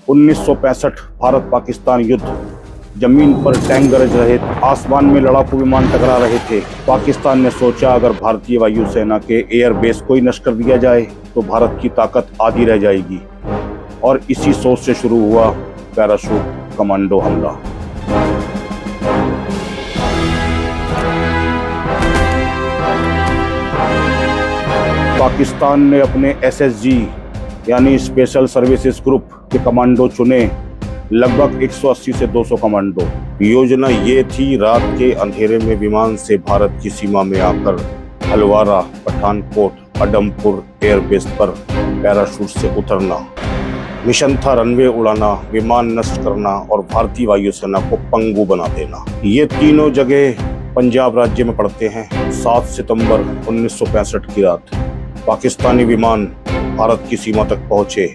1965 भारत पाकिस्तान युद्ध। जमीन पर टैंक गरज रहे, आसमान में लड़ाकू विमान टकरा रहे थे। पाकिस्तान ने सोचा अगर भारतीय वायुसेना के एयरबेस को ही नष्ट कर दिया जाए तो भारत की ताकत आधी रह जाएगी। और इसी सोच से शुरू हुआ पैराशूट कमांडो हमला। पाकिस्तान ने अपने SSG यानी स्पेशल सर्विसेज ग्रुप के कमांडो चुने, लगभग 180 से 200 कमांडो। योजना ये थी रात के अंधेरे में विमान से भारत की सीमा में आकर हलवारा, पठानकोट, अडमपुर एयरबेस पर पैराशूट से उतरना। मिशन था रनवे उड़ाना, विमान नष्ट करना और भारतीय वायुसेना को पंगु बना देना। ये तीनों जगह पंजाब राज्य में पड़ते हैं। 7 सितंबर 1965 की रात पाकिस्तानी विमान भारत की सीमा तक पहुंचे।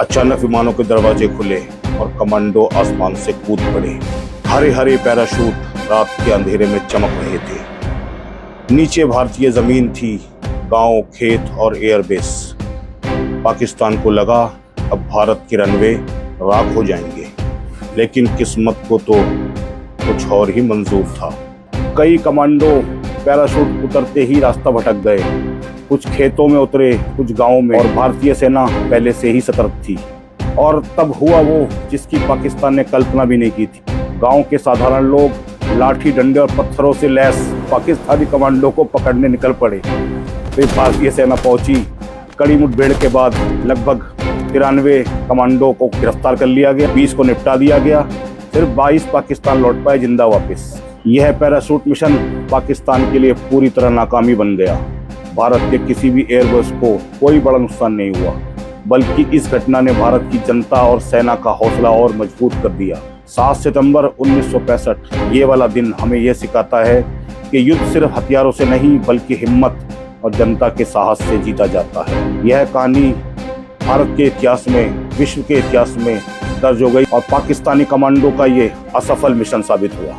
अचानक विमानों के दरवाजे खुले और कमांडो आसमान से कूद पड़े। हरे हरे पैराशूट रात के अंधेरे में चमक रहे थे। नीचे भारतीय जमीन थी, गांव, खेत और एयरबेस। पाकिस्तान को लगा अब भारत के रनवे राख हो जाएंगे, लेकिन किस्मत को तो कुछ और ही मंजूर था। कई कमांडो पैराशूट उतरते ही रास्ता भटक गए। कुछ खेतों में उतरे, कुछ गांवों में, और भारतीय सेना पहले से ही सतर्क थी। और तब हुआ वो जिसकी पाकिस्तान ने कल्पना भी नहीं की थी। गांव के साधारण लोग लाठी, डंडे और पत्थरों से लैस पाकिस्तानी कमांडो को पकड़ने निकल पड़े। फिर भारतीय सेना पहुंची। कड़ी मुठभेड़ के बाद लगभग 93 कमांडो को गिरफ्तार कर लिया गया, 20 को निपटा दिया गया। सिर्फ 22 पाकिस्तान लौट पाए जिंदा वापस। यह पैराशूट मिशन पाकिस्तान के लिए पूरी तरह नाकामी बन गया। भारत के किसी भी एयरबेस को कोई बड़ा नुकसान नहीं हुआ, बल्कि इस घटना ने भारत की जनता और सेना का हौसला और मजबूत कर दिया। 7 सितंबर 1965 ये वाला दिन हमें यह सिखाता है कि युद्ध सिर्फ हथियारों से नहीं बल्कि हिम्मत और जनता के साहस से जीता जाता है। यह कहानी भारत के इतिहास में, विश्व के इतिहास में दर्ज हो गई और पाकिस्तानी कमांडो का ये असफल मिशन साबित हुआ।